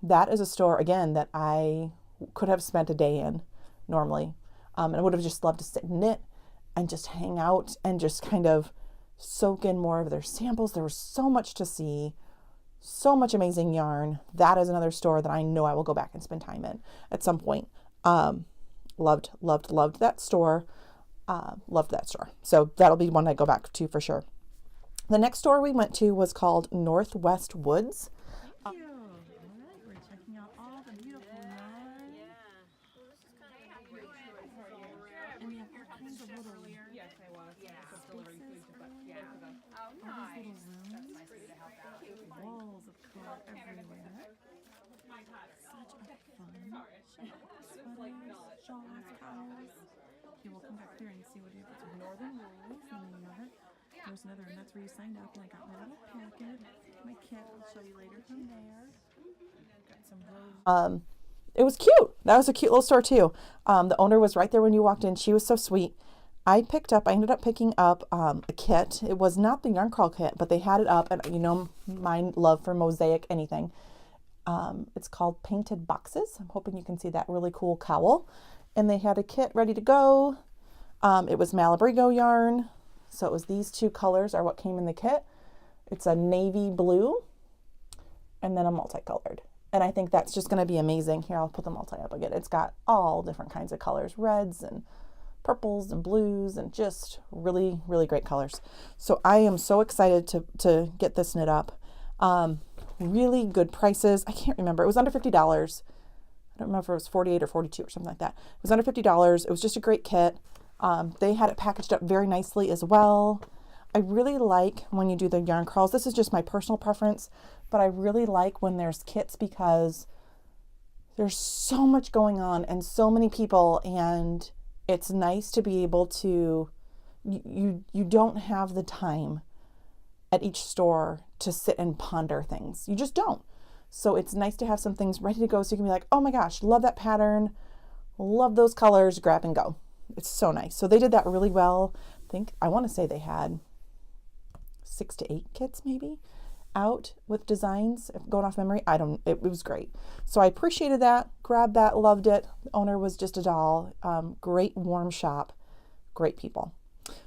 That is a store, again, that I could have spent a day in normally. And I would have just loved to sit and knit and just hang out and just kind of soak in more of their samples. There was so much to see, so much amazing yarn. That is another store that I know I will go back and spend time in at some point. Loved that store. Loved that store. So that'll be one I go back to for sure. The next store we went to was called Northwest Woods. Thank you. All right, we're checking out all the beautiful yarn. Yeah. Well, this is kind of a great choice for you. And we have all kinds of little Yes, I was. Yeah. Just delivering food to both of them. all these little rooms, That's nice of you to help out. walls of color everywhere. Such a fun sweaters, shawls, collars. Okay, we'll come back here and see what it is. It's Northern Rules, and then there's another, and that's where you signed up. And I got my little packet, my kit. I'll show you later from there. Got some rose. It was cute. That was a cute little store too. The owner was right there when you walked in. She was so sweet. I ended up picking up a kit. It was not the yarn crawl kit, but they had it up, and you know my love for mosaic anything. It's called Painted Boxes. I'm hoping you can see that really cool cowl. And they had a kit ready to go. It was Malabrigo yarn. So it was these 2 colors are what came in the kit. It's a navy blue and then a multicolored. And I think that's just going to be amazing. Here, I'll put the multi up again. It's got all different kinds of colors, reds and purples and blues, and just really, really great colors. So I am so excited to get this knit up. Really good prices. I can't remember. It was under $50. I don't remember if it was 48 or 42 or something like that. It was under $50. It was just a great kit. They had it packaged up very nicely as well. I really like when you do the yarn crawls. This is just my personal preference, but I really like when there's kits because there's so much going on and so many people, and it's nice to be able to, you don't have the time at each store to sit and ponder things. You just don't. So it's nice to have some things ready to go so you can be like, oh my gosh, love that pattern, love those colors, grab and go. It's so nice. So they did that really well. I want to say they had 6 to 8 kits maybe out with designs, going off memory. It was great. So I appreciated that, grabbed that, loved it. The owner was just a doll. Great warm shop, great people.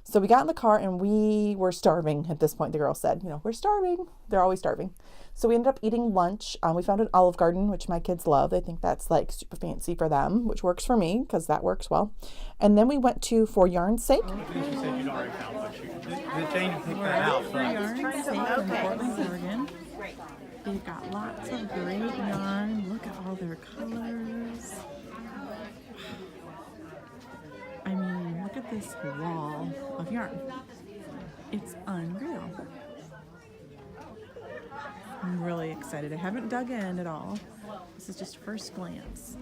So we got in the car and we were starving at this point. The girl said, we're starving. They're always starving. So we ended up eating lunch. We found an Olive Garden, which my kids love. They think that's like super fancy for them, which works for me because that works well. And then we went to For Yarn's Sake. You said you'd already found what the chain picked that out. For Yarn's Sake in Portland, Oregon. They've got lots of great yarn. Look at all their colors. I mean, look at this wall of yarn. It's unreal. I'm really excited. I haven't dug in at all. This is just first glance.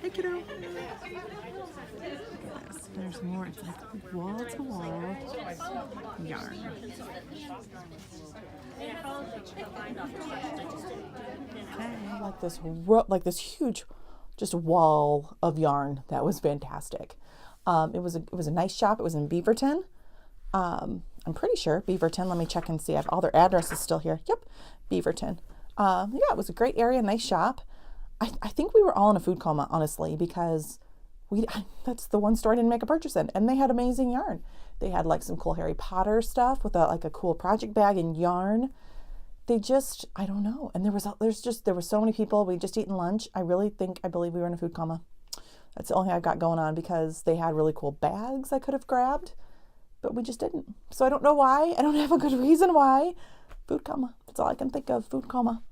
Hey, kiddo. Look at this. There's more. It's like wall to wall yarn. Okay. Like this huge, just wall of yarn that was fantastic. It was a nice shop. It was in Beaverton. I'm pretty sure Beaverton. Let me check and see. I have all their addresses still here. Yep, Beaverton. Yeah, it was a great area, nice shop. I think we were all in a food coma, honestly, because that's the one store I didn't make a purchase in, and they had amazing yarn. They had like some cool Harry Potter stuff with a cool project bag and yarn. They just, I don't know. And there were so many people. We just eaten lunch. I believe we were in a food coma. That's the only thing I've got going on, because they had really cool bags I could have grabbed, but we just didn't. So I don't know why. I don't have a good reason why. Food coma. That's all I can think of. Food coma.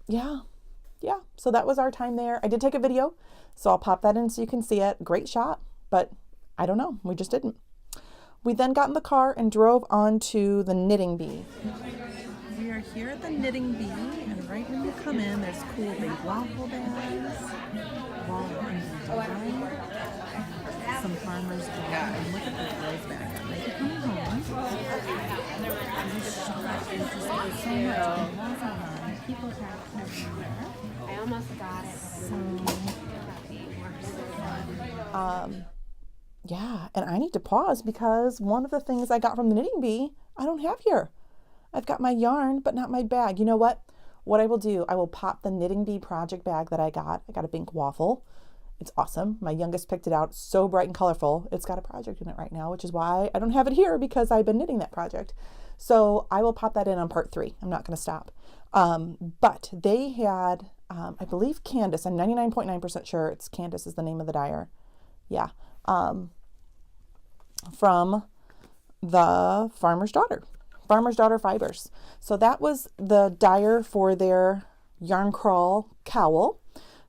Yeah. So that was our time there. I did take a video, so I'll pop that in so you can see it. Great shot, but I don't know. We just didn't. We then got in the car and drove on to the Knitting Bee. We are here at the Knitting Bee, and right when you come in, there's cool big waffle bags, some farmer's joy, and look at the clothes bag that might be coming home. This shop is just so much going on. People have everywhere. I almost got it. Yeah, and I need to pause because one of the things I got from the Knitting Bee, I don't have here. I've got my yarn, but not my bag. You know what? What I will do, I will pop the Knitting Bee project bag that I got. I got a pink waffle. It's awesome. My youngest picked it out. So bright and colorful. It's got a project in it right now, which is why I don't have it here, because I've been knitting that project. So I will pop that in on part 3. I'm not going to stop. But they had, I believe Candace, I'm 99.9% sure it's Candace is the name of the dyer. Yeah. From the Farmer's Daughter Fibers. So that was the dyer for their yarn crawl cowl,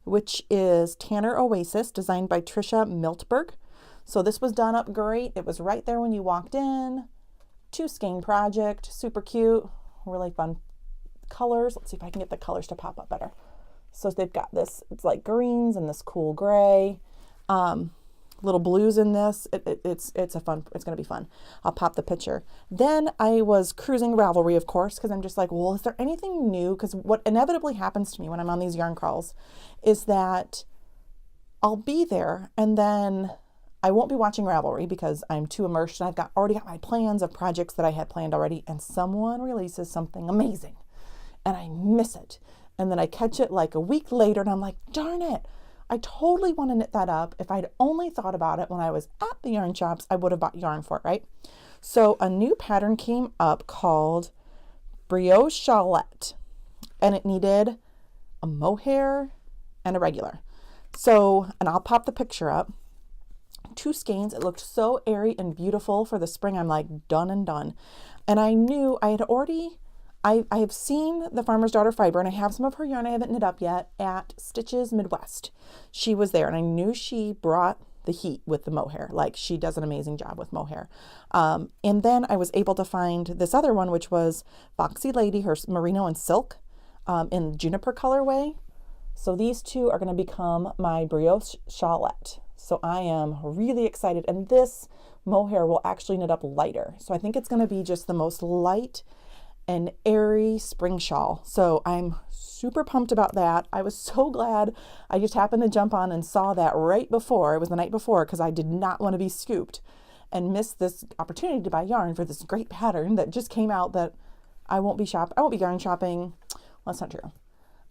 which is Tanner Oasis, designed by Trisha Miltberg. So this was done up great. It was right there when you walked in. 2 skein project, super cute, really fun colors. Let's see if I can get the colors to pop up better. So they've got this, it's like greens and this cool gray, little blues in this. It's going to be fun. I'll pop the picture. Then I was cruising Ravelry, of course, because I'm just like, well, is there anything new? Because what inevitably happens to me when I'm on these yarn crawls is that I'll be there and then I won't be watching Ravelry because I'm too immersed, and I've already got my plans of projects that I had planned already, and someone releases something amazing and I miss it. And then I catch it like a week later and I'm like, darn it. I totally want to knit that up. If I'd only thought about it when I was at the yarn shops, I would have bought yarn for it, right? So a new pattern came up called Brioche Chalette, and it needed a mohair and a regular. So, and I'll pop the picture up. 2 skeins. It looked so airy and beautiful for the spring. I'm like, done and done. And I knew I had already, I have seen the Farmer's Daughter fiber, and I have some of her yarn I haven't knit up yet at Stitches Midwest. She was there, and I knew she brought the heat with the mohair. Like, she does an amazing job with mohair. And then I was able to find this other one, which was Foxy Lady, her merino and silk in juniper colorway. So these 2 are going to become my brioche shawlette. So I am really excited. And this mohair will actually knit up lighter. So I think it's going to be just the most light and airy spring shawl. So I'm super pumped about that. I was so glad I just happened to jump on and saw that right before. It was the night before, because I did not want to be scooped and miss this opportunity to buy yarn for this great pattern that just came out that I won't be yarn shopping. Well, that's not true.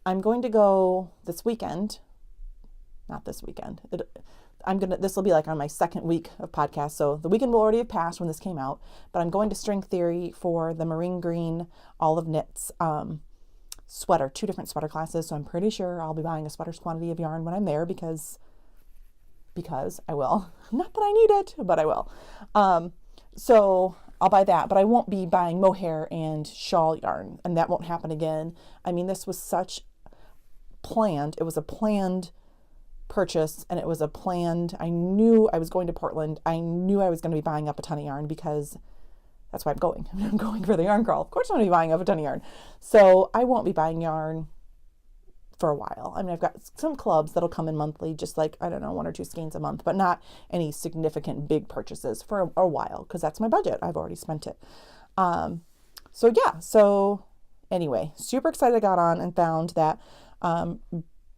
I'm going to go this weekend. Not this weekend. This will be like on my second week of podcast. So the weekend will already have passed when this came out, but I'm going to String Theory for the Marine Green Olive Knits sweater, 2 different sweater classes. So I'm pretty sure I'll be buying a sweater's quantity of yarn when I'm there because I will. Not that I need it, but I will. So I'll buy that, but I won't be buying mohair and shawl yarn, and that won't happen again. I mean, this was such planned. It was a planned purchase, and it was a planned, I knew I was going to Portland. I knew I was going to be buying up a ton of yarn because that's why I'm going. I'm going for the yarn crawl. Of course I'm going to be buying up a ton of yarn. So I won't be buying yarn for a while. I mean, I've got some clubs that'll come in monthly, just like, I don't know, 1 or 2 skeins a month, but not any significant big purchases for a while, because that's my budget. I've already spent it. So yeah, so anyway, super excited I got on and found that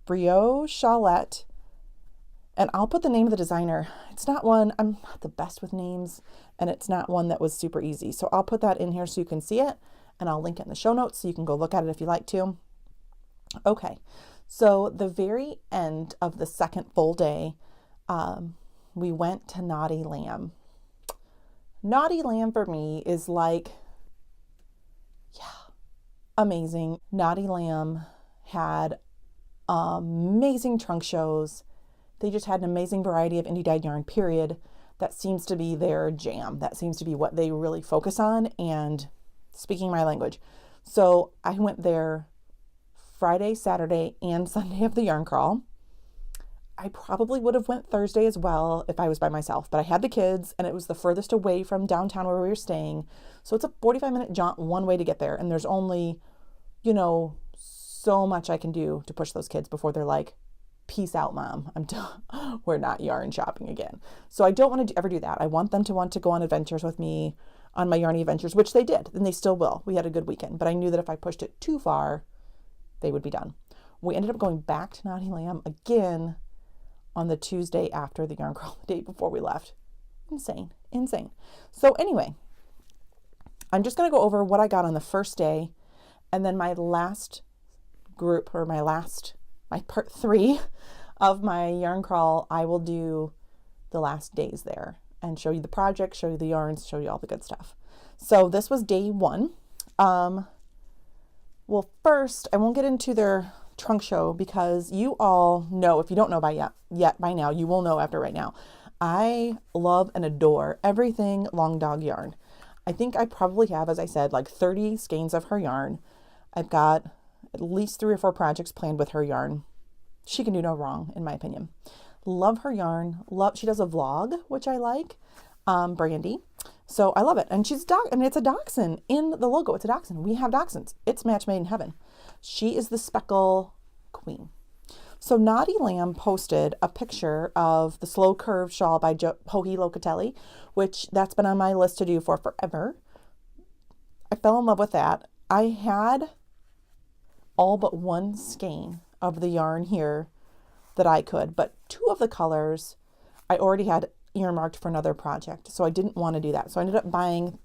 brioche shawlette. And I'll put the name of the designer. It's not one, I'm not the best with names, and it's not one that was super easy. So I'll put that in here so you can see it, and I'll link it in the show notes so you can go look at it if you like to. Okay, so the very end of the second full day, we went to Naughty Lamb. Naughty Lamb for me is like, yeah, amazing. Naughty Lamb had amazing trunk shows. They just had an amazing variety of indie dyed yarn, period. That seems to be their jam. That seems to be what they really focus on, and speaking my language. So I went there Friday, Saturday, and Sunday of the yarn crawl. I probably would have went Thursday as well if I was by myself, but I had the kids, and it was the furthest away from downtown where we were staying. So it's a 45-minute jaunt one way to get there, and there's only, so much I can do to push those kids before they're like, peace out, Mom. We're not yarn shopping again. So I don't want to ever do that. I want them to want to go on adventures with me, on my yarny adventures, which they did, and they still will. We had a good weekend, but I knew that if I pushed it too far, they would be done. We ended up going back to Naughty Lamb again on the Tuesday after the yarn crawl, the day before we left. Insane. So anyway, I'm just going to go over what I got on the first day, and then my last group, or my part 3 of my yarn crawl, I will do the last days there and show you the project, show you the yarns, show you all the good stuff. So this was day 1. Well, first, I won't get into their trunk show because you all know, if you don't know by now, you will know after right now. I love and adore everything Long Dog yarn. I think I probably have, as I said, like 30 skeins of her yarn. I've got at least 3 or 4 projects planned with her yarn. She can do no wrong, in my opinion. Love her yarn. She does a vlog, which I like. Brandy. So I love it. And it's a dachshund in the logo. It's a dachshund. We have dachshunds. It's match made in heaven. She is the speckle queen. So Naughty Lamb posted a picture of the Slow Curve shawl by Hoagie Locatelli, which that's been on my list to do for forever. I fell in love with that. I had all but 1 skein of the yarn here that I could, but 2 of the colors I already had earmarked for another project, so I didn't want to do that. So I ended up buying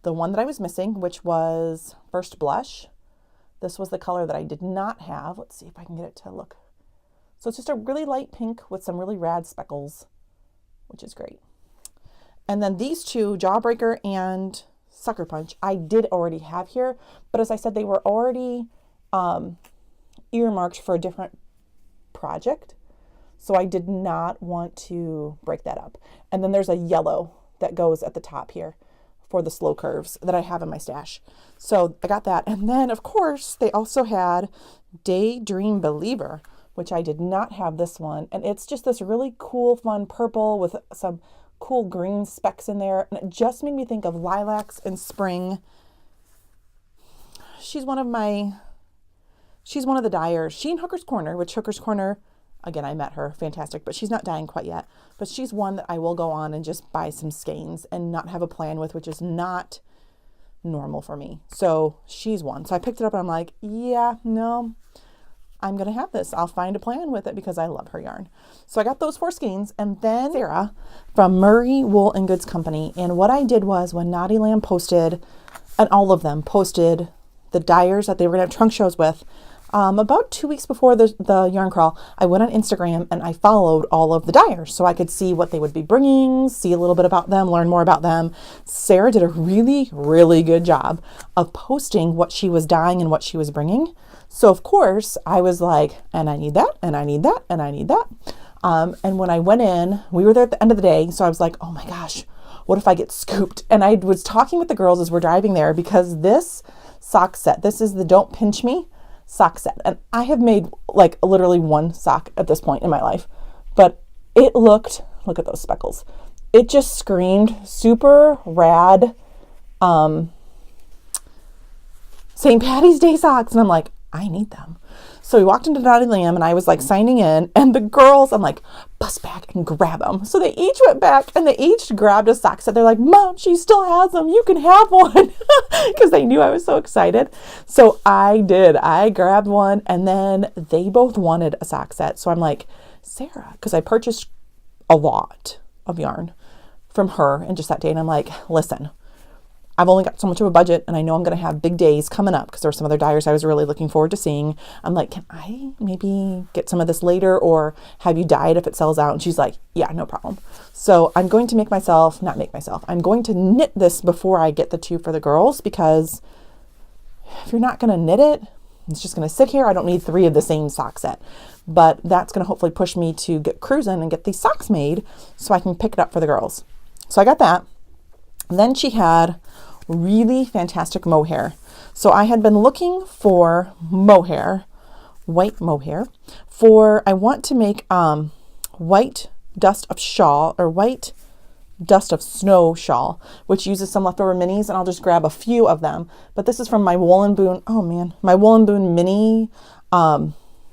the one that I was missing, which was First Blush. This was the color that I did not have. Let's see if I can get it to look. So it's just a really light pink with some really rad speckles, which is great. And then these 2, Jawbreaker and Sucker Punch, I did already have here, but as I said, they were already earmarked for a different project. So I did not want to break that up. And then there's a yellow that goes at the top here for the slow curves that I have in my stash. So I got that. And then, of course, they also had Daydream Believer, which I did not have this one. And it's just this really cool, fun purple with some cool green specks in there. And it just made me think of lilacs and spring. She's one of the dyers. She and Hooker's Corner, which Hooker's Corner, again, I met her, fantastic, but she's not dying quite yet. But she's one that I will go on and just buy some skeins and not have a plan with, which is not normal for me. So she's one. So I picked it up and I'm like, yeah, no, I'm going to have this. I'll find a plan with it because I love her yarn. So I got those 4 skeins, and then Sarah from Murray Wool and Goods Company. And what I did was when Naughty Lamb posted, and all of them posted the dyers that they were going to have trunk shows with, about 2 weeks before the yarn crawl, I went on Instagram and I followed all of the dyers so I could see what they would be bringing, see a little bit about them, learn more about them. Sarah did a really, really good job of posting what she was dyeing and what she was bringing. So of course I was like, and I need that, and I need that, and I need that. And when I went in, we were there at the end of the day. So I was like, oh my gosh, what if I get scooped? And I was talking with the girls as we're driving there because this sock set, this is the Don't Pinch Me sock set. And I have made like literally one sock at this point in my life, but it look at those speckles. It just screamed super rad, St. Patty's Day socks. And I'm like, I need them. So we walked into Naughty Lamb and I was like signing in, and the girls, I'm like, bust back and grab them. So they each went back and they each grabbed a sock set. They're like, Mom, she still has them. You can have one. Because they knew I was so excited. So I did. I grabbed one, and then they both wanted a sock set. So I'm like, Sarah, because I purchased a lot of yarn from her in just that day. And I'm like, listen, I've only got so much of a budget, and I know I'm going to have big days coming up because there were some other dyers I was really looking forward to seeing. I'm like, can I maybe get some of this later, or have you dyed if it sells out? And she's like, yeah, no problem. So I'm going to I'm going to knit this before I get the 2 for the girls, because if you're not going to knit it, it's just going to sit here. I don't need 3 of the same sock set, but that's going to hopefully push me to get cruising and get these socks made so I can pick it up for the girls. So I got that. And then she had really fantastic mohair. So I had been looking for mohair, white mohair, I want to make white dust of shawl, or white dust of snow shawl, which uses some leftover minis, and I'll just grab a few of them. But this is from my Wool and Boone, my Wool and Boone mini,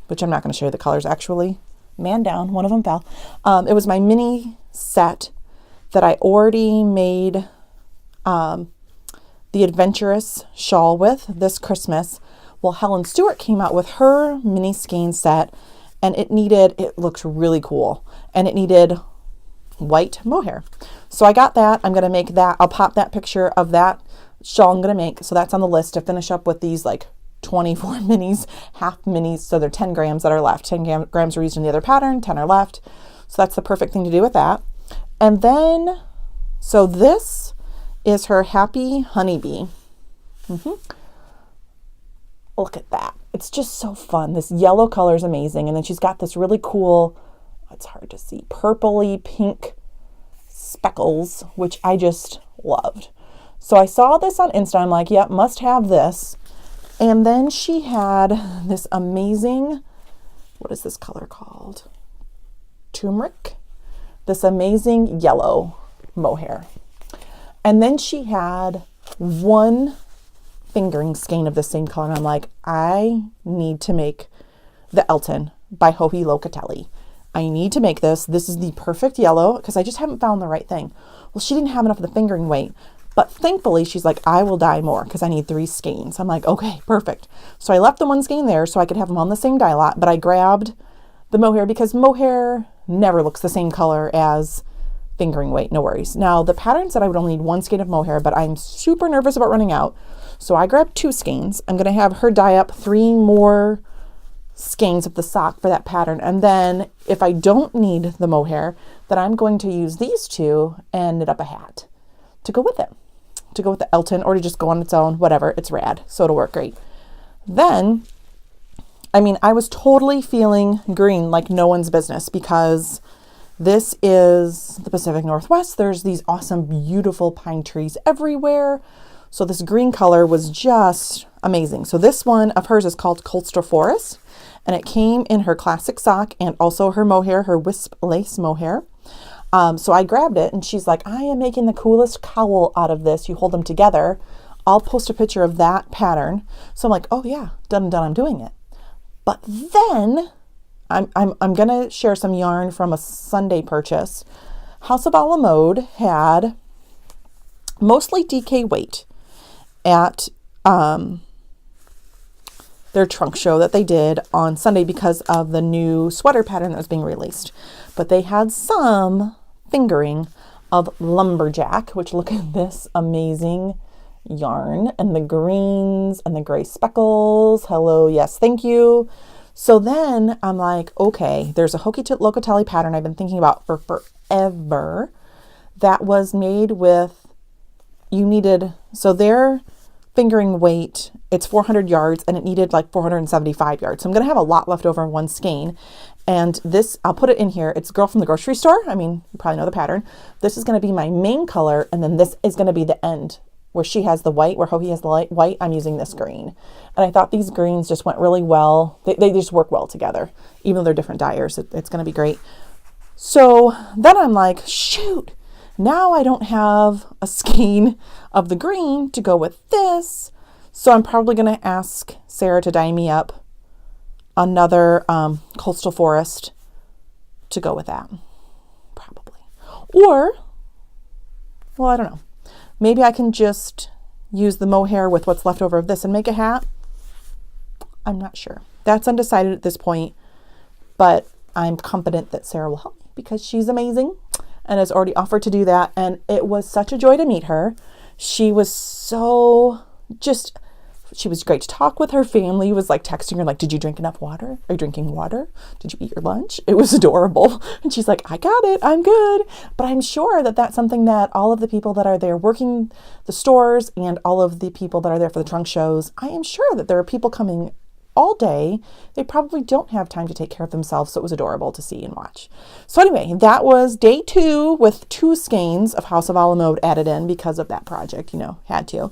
which I'm not going to show you the colors actually. Man down, one of them fell. It was my mini set that I already made the Adventurous shawl with this Christmas. Well, Helen Stewart came out with her mini skein set, and it looks really cool, and it needed white mohair. So I got that. I'm going to make that. I'll pop that picture of that shawl I'm going to make. So that's on the list to finish up with these like 24 minis, half minis. So they're 10 grams that are left. 10 grams are used in the other pattern, 10 are left. So that's the perfect thing to do with that. And then, so this is her Happy Honeybee. Look at that. It's just so fun. This yellow color is amazing. And then she's got this really cool, it's hard to see, purpley pink speckles, which I just loved. So I saw this on Insta. I'm like, yep, must have this. And then she had this amazing, what is this color called? Turmeric. This amazing yellow mohair. And then she had one fingering skein of the same color. And I'm like, I need to make the Elton by Joji Locatelli. I need to make this. This is the perfect yellow, because I just haven't found the right thing. Well, she didn't have enough of the fingering weight, but thankfully she's like, I will dye more because I need 3 skeins. I'm like, okay, perfect. So I left the one skein there so I could have them on the same dye lot, but I grabbed the mohair because mohair never looks the same color as fingering weight. No worries. Now the pattern said I would only need 1 skein of mohair, but I'm super nervous about running out. So I grabbed 2 skeins. I'm going to have her dye up 3 more skeins of the sock for that pattern. And then if I don't need the mohair, then I'm going to use these 2 and knit up a hat to go with it, to go with the Elton, or to just go on its own, whatever. It's rad. So it'll work great. Then I mean, I was totally feeling green like no one's business because this is the Pacific Northwest. There's these awesome, beautiful pine trees everywhere. So this green color was just amazing. So this one of hers is called Coastal Forest, and it came in her classic sock and also her mohair, her wisp lace mohair. So I grabbed it and she's like, I am making the coolest cowl out of this. You hold them together. I'll post a picture of that pattern. So I'm like, oh yeah, done and done, I'm doing it. But then I'm gonna share some yarn from a Sunday purchase. House of a la Mode had mostly DK weight at their trunk show that they did on Sunday because of the new sweater pattern that was being released. But they had some fingering of lumberjack, which look at this amazing yarn and the greens and the gray speckles. Hello, yes, thank you. So then I'm like, okay, there's a Locatelli pattern I've been thinking about for forever that was made with, so their fingering weight, it's 400 yards and it needed like 475 yards. So I'm going to have a lot left over in one skein. And this, I'll put it in here. It's Girl from the Grocery Store. I mean, you probably know the pattern. This is going to be my main color. And then this is going to be the end where she has the white, where Hohi has the light white. I'm using this green. And I thought these greens just went really well. They just work well together. Even though they're different dyers, it's going to be great. So then I'm like, shoot, now I don't have a skein of the green to go with this. So I'm probably going to ask Sarah to dye me up another Coastal Forest to go with that. Probably. Or, well, I don't know. Maybe I can just use the mohair with what's left over of this and make a hat. I'm not sure. That's undecided at this point, but I'm confident that Sarah will help me because she's amazing and has already offered to do that. And it was such a joy to meet her. She was she was great to talk with. Her family was like texting her like, did you drink enough water? Are you drinking water? Did you eat your lunch? It was adorable. And she's like, I got it. I'm good. But I'm sure that that's something that all of the people that are there working the stores and all of the people that are there for the trunk shows, I am sure that there are people coming all day. They probably don't have time to take care of themselves. So it was adorable to see and watch. So anyway, that was day 2 with 2 skeins of House of a la Mode added in because of that project, had to.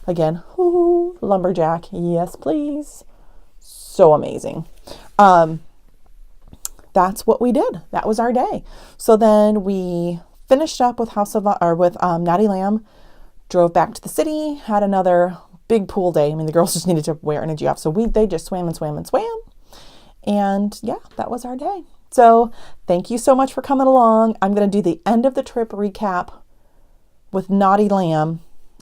Again, ooh, lumberjack, yes please. So amazing. That's what we did. That was our day. So then we finished up with Natty Lamb, drove back to the city, had another big pool day. I mean, the girls just needed to wear energy off. So they just swam and swam and swam. And yeah, that was our day. So thank you so much for coming along. I'm going to do the end of the trip recap with Naughty Lamb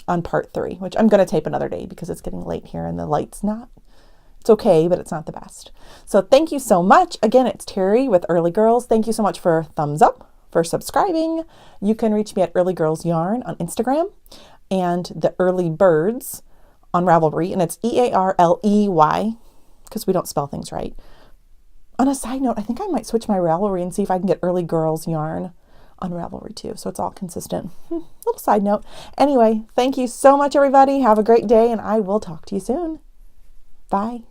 on part 3, which I'm going to tape another day because it's getting late here and the light's it's okay, but it's not the best. So thank you so much. Again, it's Terry with Early Girls. Thank you so much for thumbs up, for subscribing. You can reach me at Early Girls Yarn on Instagram and the Early Birds on Ravelry, and it's EARLEY because we don't spell things right. On a side note, I think I might switch my Ravelry and see if I can get Early Girls Yarn on Ravelry too, so it's all consistent. Little side note. Anyway, thank you so much, everybody. Have a great day, and I will talk to you soon. Bye.